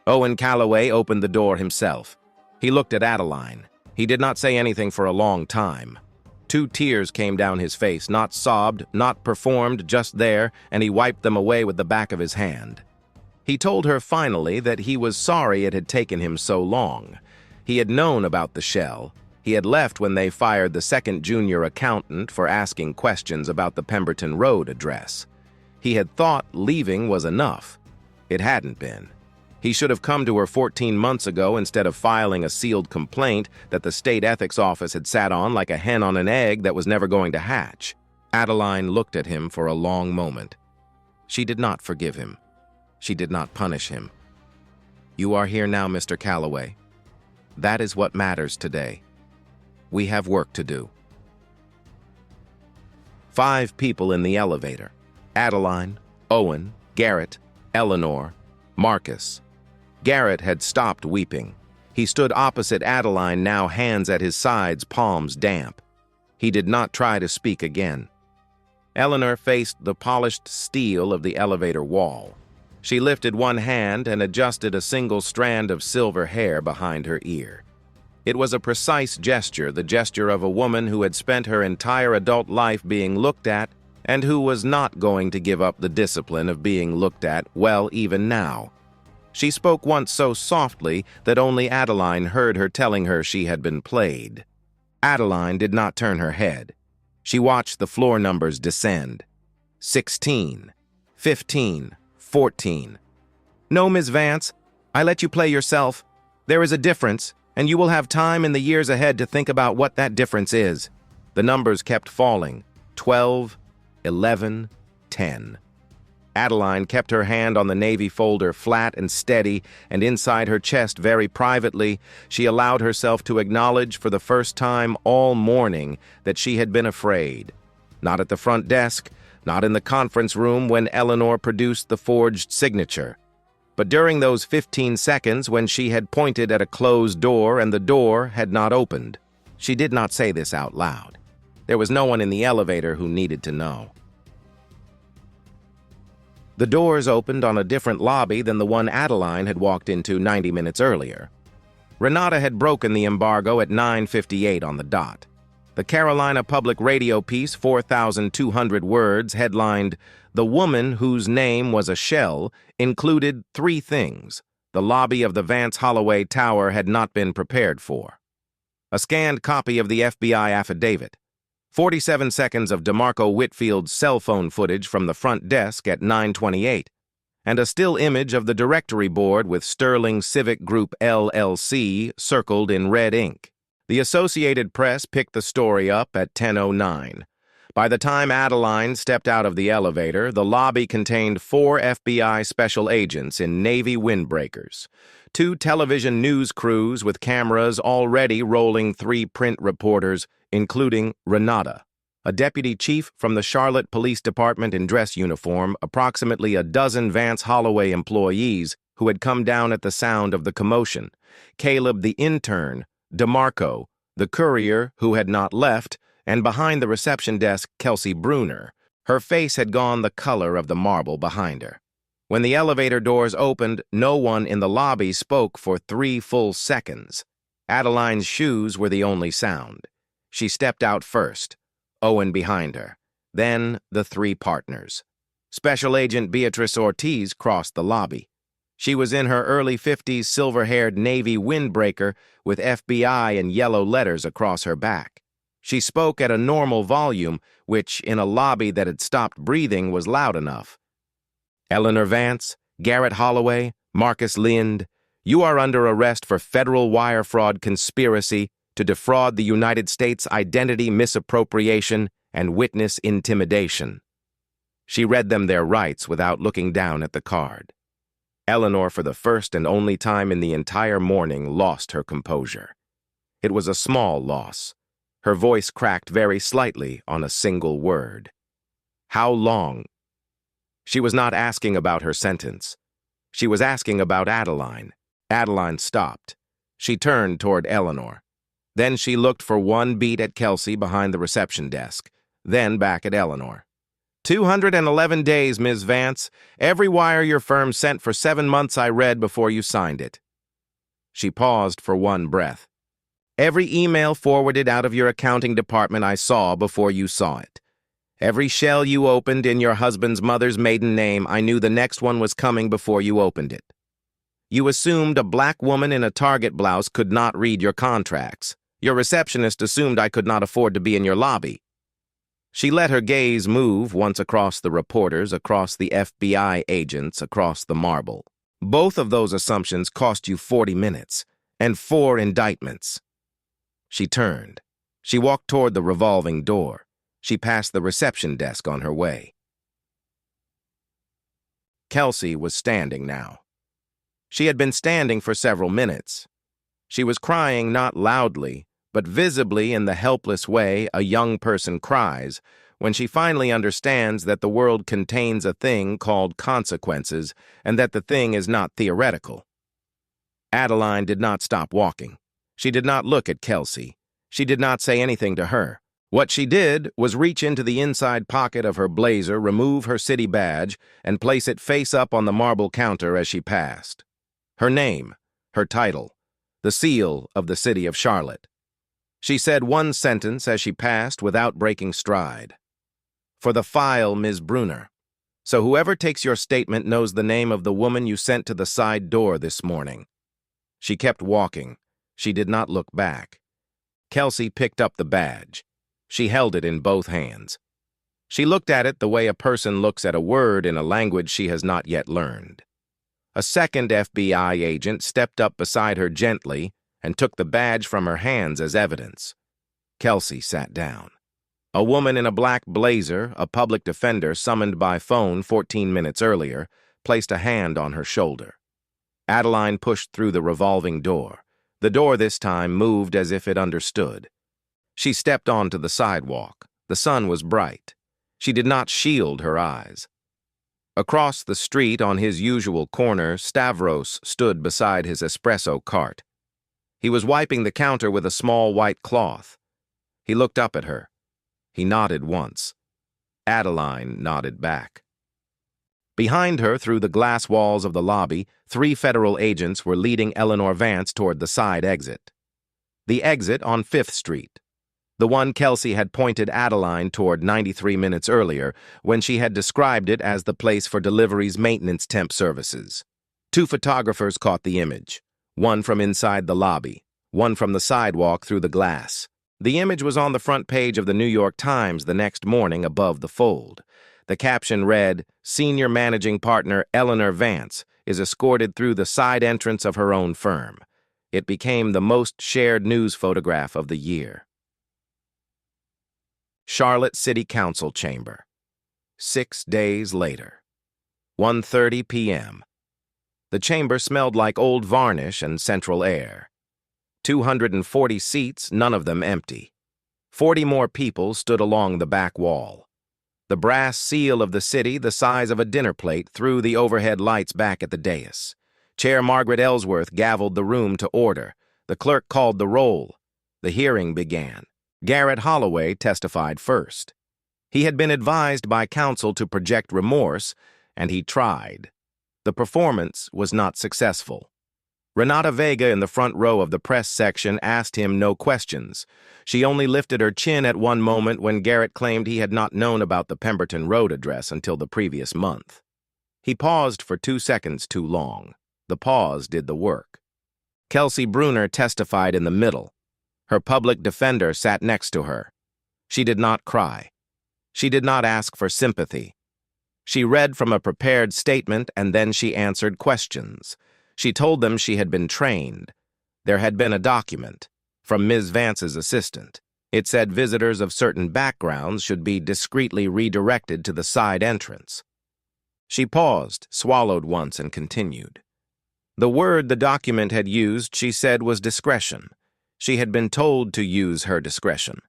Owen Calloway opened the door himself. He looked at Adaline. He did not say anything for a long time. 2 tears came down his face, not sobbed, not performed, just there, and he wiped them away with the back of his hand. He told her finally that he was sorry it had taken him so long. He had known about the shell. He had left when they fired the second junior accountant for asking questions about the Pemberton Road address. He had thought leaving was enough. It hadn't been. He should have come to her 14 months ago instead of filing a sealed complaint that the state ethics office had sat on like a hen on an egg that was never going to hatch. Adaline looked at him for a long moment. She did not forgive him. She did not punish him. You are here now, Mr. Calloway. That is what matters today. We have work to do. 5 people in the elevator. Adaline, Owen, Garrett, Eleanor, Marcus. Garrett had stopped weeping. He stood opposite Adaline, now hands at his sides, palms damp. He did not try to speak again. Eleanor faced the polished steel of the elevator wall. She lifted one hand and adjusted a single strand of silver hair behind her ear. It was a precise gesture, the gesture of a woman who had spent her entire adult life being looked at and who was not going to give up the discipline of being looked at, well, even now. She spoke once so softly that only Adaline heard her telling her she had been played. Adaline did not turn her head. She watched the floor numbers descend. 16, 15, 14. No, Ms. Vance, I let you play yourself. There is a difference, and you will have time in the years ahead to think about what that difference is. The numbers kept falling. 12, 11, 10. Adaline kept her hand on the navy folder flat and steady, and inside her chest very privately, she allowed herself to acknowledge for the first time all morning that she had been afraid. Not at the front desk, not in the conference room when Eleanor produced the forged signature. But during those 15 seconds when she had pointed at a closed door and the door had not opened. She did not say this out loud. There was no one in the elevator who needed to know. The doors opened on a different lobby than the one Adaline had walked into 90 minutes earlier. Renata had broken the embargo at 9:58 on the dot. The Carolina Public Radio piece, 4,200 words, headlined, "The Woman Whose Name Was a Shell," included 3 things the lobby of the Vance Holloway Tower had not been prepared for. A scanned copy of the FBI affidavit, 47 seconds of DeMarco Whitfield's cell phone footage from the front desk at 9:28, and a still image of the directory board with Sterling Civic Group LLC circled in red ink. The Associated Press picked the story up at 10:09. By the time Adaline stepped out of the elevator, the lobby contained 4 FBI special agents in Navy windbreakers, 2 television news crews with cameras already rolling 3 print reporters, including Renata, a deputy chief from the Charlotte Police Department in dress uniform, approximately a dozen Vance Holloway employees who had come down at the sound of the commotion, Caleb the intern, DeMarco, the courier who had not left, and behind the reception desk, Kelsey Bruner. Her face had gone the color of the marble behind her. When the elevator doors opened, no one in the lobby spoke for 3 full seconds. Adaline's shoes were the only sound. She stepped out first, Owen behind her. Then the 3 partners. Special Agent Beatrice Ortiz crossed the lobby. She was in her early 50s silver-haired Navy windbreaker with FBI in yellow letters across her back. She spoke at a normal volume, which, in a lobby that had stopped breathing, was loud enough. Eleanor Vance, Garrett Holloway, Marcus Lind, you are under arrest for federal wire fraud conspiracy to defraud the United States identity misappropriation and witness intimidation. She read them their rights without looking down at the card. Eleanor, for the first and only time in the entire morning, lost her composure. It was a small loss. Her voice cracked very slightly on a single word. How long? She was not asking about her sentence. She was asking about Adaline. Adaline stopped. She turned toward Eleanor. Then she looked for one beat at Kelsey behind the reception desk, then back at Eleanor. 211 days, Ms. Vance. Every wire your firm sent for 7 months I read before you signed it. She paused for one breath. Every email forwarded out of your accounting department I saw before you saw it. Every shell you opened in your husband's mother's maiden name, I knew the next one was coming before you opened it. You assumed a black woman in a Target blouse could not read your contracts. Your receptionist assumed I could not afford to be in your lobby. She let her gaze move once across the reporters, across the FBI agents, across the marble. Both of those assumptions cost you 40 minutes and 4 indictments. She turned. She walked toward the revolving door. She passed the reception desk on her way. Kelsey was standing now. She had been standing for several minutes. She was crying not loudly, but visibly in the helpless way a young person cries when she finally understands that the world contains a thing called consequences and that the thing is not theoretical. Adaline did not stop walking. She did not look at Kelsey. She did not say anything to her. What she did was reach into the inside pocket of her blazer, remove her city badge, and place it face up on the marble counter as she passed. Her name, her title, the seal of the city of Charlotte. She said one sentence as she passed without breaking stride. For the file, Ms. Bruner. So whoever takes your statement knows the name of the woman you sent to the side door this morning. She kept walking. She did not look back. Kelsey picked up the badge. She held it in both hands. She looked at it the way a person looks at a word in a language she has not yet learned. A second FBI agent stepped up beside her gently and took the badge from her hands as evidence. Kelsey sat down. A woman in a black blazer, a public defender summoned by phone 14 minutes earlier, placed a hand on her shoulder. Adaline pushed through the revolving door. The door this time moved as if it understood. She stepped onto the sidewalk. The sun was bright. She did not shield her eyes. Across the street, on his usual corner, Stavros stood beside his espresso cart. He was wiping the counter with a small white cloth. He looked up at her. He nodded once. Adaline nodded back. Behind her, through the glass walls of the lobby, 3 federal agents were leading Eleanor Vance toward the side exit. The exit on 5th Street. The one Kelsey had pointed Adaline toward 93 minutes earlier when she had described it as the place for deliveries maintenance temp services. 2 photographers caught the image, one from inside the lobby, one from the sidewalk through the glass. The image was on the front page of the New York Times the next morning above the fold. The caption read, "Senior Managing Partner Eleanor Vance is escorted through the side entrance of her own firm." It became the most shared news photograph of the year. Charlotte City Council Chamber. 6 days later. 1:30 p.m. The chamber smelled like old varnish and central air. 240 seats, none of them empty. 40 more people stood along the back wall. The brass seal of the city, the size of a dinner plate, threw the overhead lights back at the dais. Chair Margaret Ellsworth gavelled the room to order. The clerk called the roll. The hearing began. Garrett Holloway testified first. He had been advised by counsel to project remorse, and he tried. The performance was not successful. Renata Vega in the front row of the press section asked him no questions. She only lifted her chin at one moment when Garrett claimed he had not known about the Pemberton Road address until the previous month. He paused for 2 seconds too long. The pause did the work. Kelsey Bruner testified in the middle. Her public defender sat next to her. She did not cry. She did not ask for sympathy. She read from a prepared statement and then she answered questions. She told them she had been trained. There had been a document from Ms. Vance's assistant. It said visitors of certain backgrounds should be discreetly redirected to the side entrance. She paused, swallowed once, and continued. The word the document had used, she said, was discretion. She had been told to use her discretion.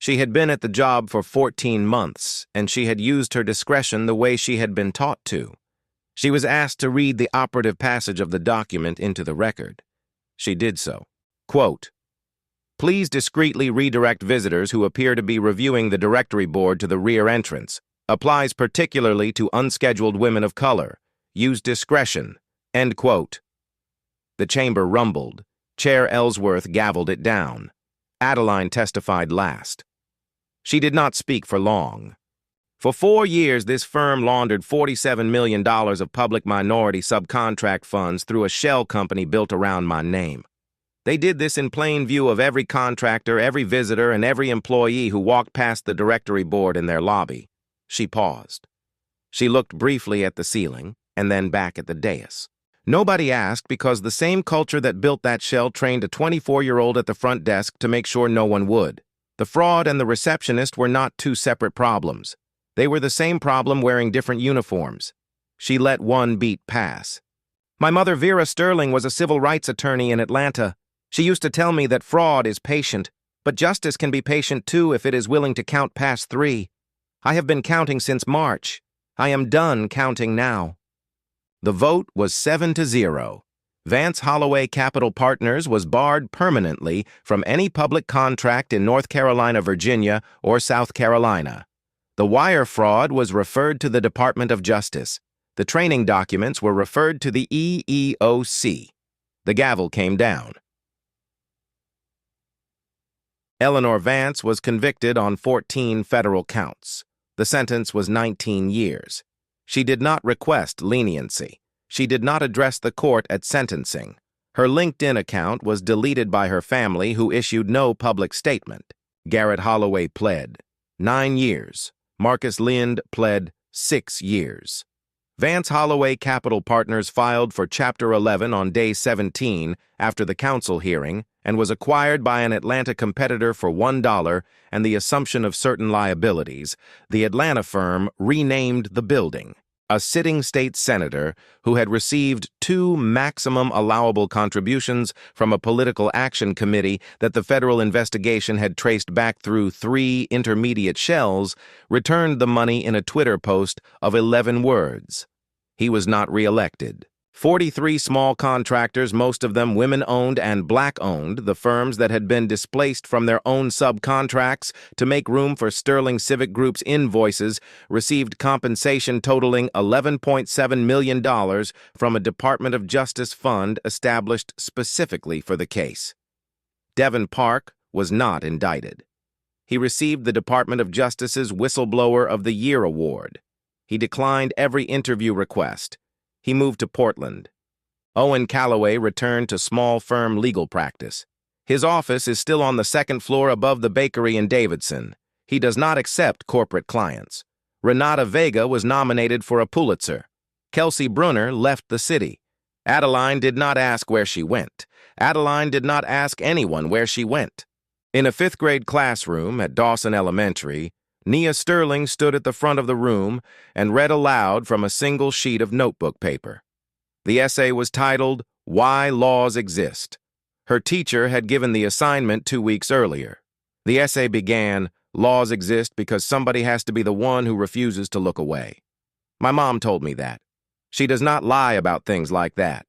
She had been at the job for 14 months, and she had used her discretion the way she had been taught to. She was asked to read the operative passage of the document into the record. She did so. Quote, "Please discreetly redirect visitors who appear to be reviewing the directory board to the rear entrance. Applies particularly to unscheduled women of color. Use discretion." End quote. The chamber rumbled. Chair Ellsworth gavelled it down. Adaline testified last. She did not speak for long. For 4 years, this firm laundered $47 million of public minority subcontract funds through a shell company built around my name. They did this in plain view of every contractor, every visitor, and every employee who walked past the directory board in their lobby. She paused. She looked briefly at the ceiling and then back at the dais. Nobody asked because the same culture that built that shell trained a 24-year-old at the front desk to make sure no one would. The fraud and the receptionist were not two separate problems. They were the same problem wearing different uniforms. She let one beat pass. My mother, Vera Sterling, was a civil rights attorney in Atlanta. She used to tell me that fraud is patient, but justice can be patient too if it is willing to count past 3. I have been counting since March. I am done counting now. The vote was 7-0. Vance Holloway Capital Partners was barred permanently from any public contract in North Carolina, Virginia, or South Carolina. The wire fraud was referred to the Department of Justice. The training documents were referred to the EEOC. The gavel came down. Eleanor Vance was convicted on 14 federal counts. The sentence was 19 years. She did not request leniency. She did not address the court at sentencing. Her LinkedIn account was deleted by her family, who issued no public statement. Garrett Holloway pled 9 years. Marcus Lind pled 6 years. Vance Holloway Capital Partners filed for Chapter 11 on day 17 after the counsel hearing and was acquired by an Atlanta competitor for $1 and the assumption of certain liabilities. The Atlanta firm renamed the building. A sitting state senator who had received 2 maximum allowable contributions from a political action committee that the federal investigation had traced back through 3 intermediate shells returned the money in a Twitter post of 11 words. He was not reelected. 43 small contractors, most of them women-owned and black-owned, the firms that had been displaced from their own subcontracts to make room for Sterling Civic Group's invoices, received compensation totaling $11.7 million from a Department of Justice fund established specifically for the case. Devin Park was not indicted. He received the Department of Justice's Whistleblower of the Year award. He declined every interview request. He moved to Portland. Owen Calloway returned to small firm legal practice. His office is still on the 2nd floor above the bakery in Davidson. He does not accept corporate clients. Renata Vega was nominated for a Pulitzer. Kelsey Bruner left the city. Adaline did not ask where she went. Adaline did not ask anyone where she went. In a 5th grade classroom at Dawson Elementary, Nia Sterling stood at the front of the room and read aloud from a single sheet of notebook paper. The essay was titled, "Why Laws Exist." Her teacher had given the assignment 2 weeks earlier. The essay began, "Laws exist because somebody has to be the one who refuses to look away." My mom told me that. She does not lie about things like that.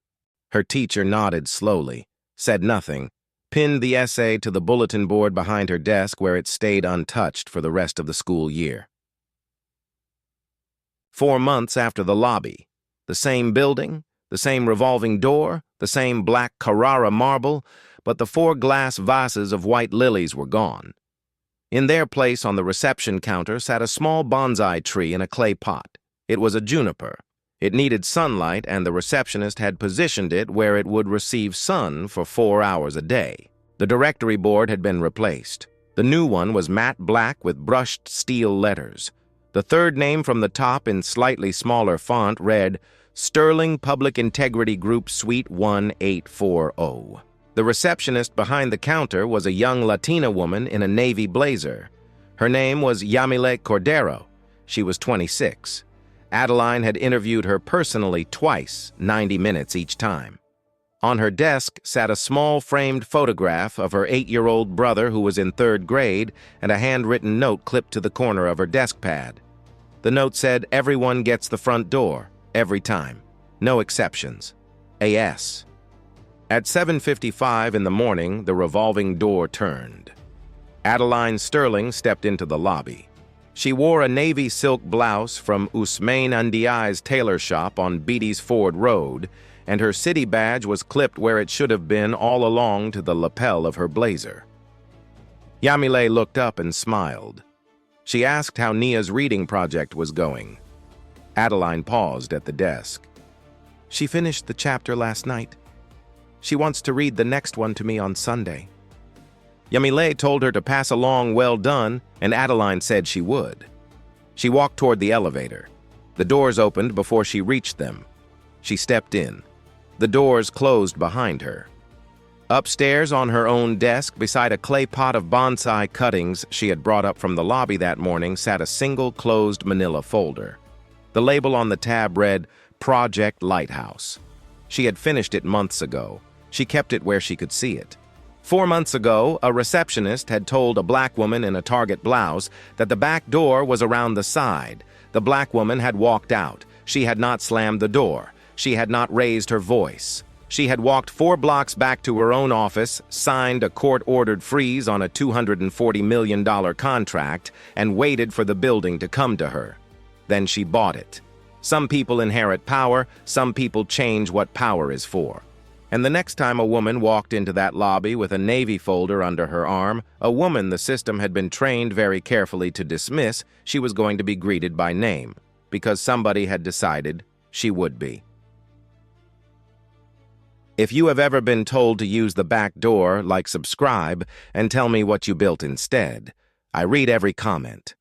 Her teacher nodded slowly, said nothing, pinned the essay to the bulletin board behind her desk where it stayed untouched for the rest of the school year. 4 months after the lobby, the same building, the same revolving door, the same black Carrara marble, but the 4 glass vases of white lilies were gone. In their place on the reception counter sat a small bonsai tree in a clay pot. It was a juniper. It needed sunlight, and the receptionist had positioned it where it would receive sun for 4 hours a day. The directory board had been replaced. The new one was matte black with brushed steel letters. The third name from the top in slightly smaller font read, "Sterling Public Integrity Group Suite 1840. The receptionist behind the counter was a young Latina woman in a navy blazer. Her name was Yamile Cordero. She was 26. Adaline had interviewed her personally twice, 90 minutes each time. On her desk sat a small framed photograph of her 8-year-old brother who was in 3rd grade and a handwritten note clipped to the corner of her desk pad. The note said, "Everyone gets the front door, every time. No exceptions. A.S." At 7:55 in the morning, the revolving door turned. Adaline Sterling stepped into the lobby. She wore a navy silk blouse from Usmain Ndiaye's tailor shop on Beatty's Ford Road, and her city badge was clipped where it should have been all along to the lapel of her blazer. Yamile looked up and smiled. She asked how Nia's reading project was going. Adaline paused at the desk. "She finished the chapter last night. She wants to read the next one to me on Sunday." Yamile told her to pass along "well done," and Adaline said she would. She walked toward the elevator. The doors opened before she reached them. She stepped in. The doors closed behind her. Upstairs on her own desk, beside a clay pot of bonsai cuttings she had brought up from the lobby that morning, sat a single closed manila folder. The label on the tab read, "Project Lighthouse." She had finished it months ago. She kept it where she could see it. 4 months ago, a receptionist had told a black woman in a Target blouse that the back door was around the side. The black woman had walked out. She had not slammed the door. She had not raised her voice. She had walked 4 blocks back to her own office, signed a court-ordered freeze on a $240 million contract, and waited for the building to come to her. Then she bought it. Some people inherit power, some people change what power is for. And the next time a woman walked into that lobby with a navy folder under her arm, a woman the system had been trained very carefully to dismiss, she was going to be greeted by name, because somebody had decided she would be. If you have ever been told to use the back door, like, subscribe, and tell me what you built instead. I read every comment.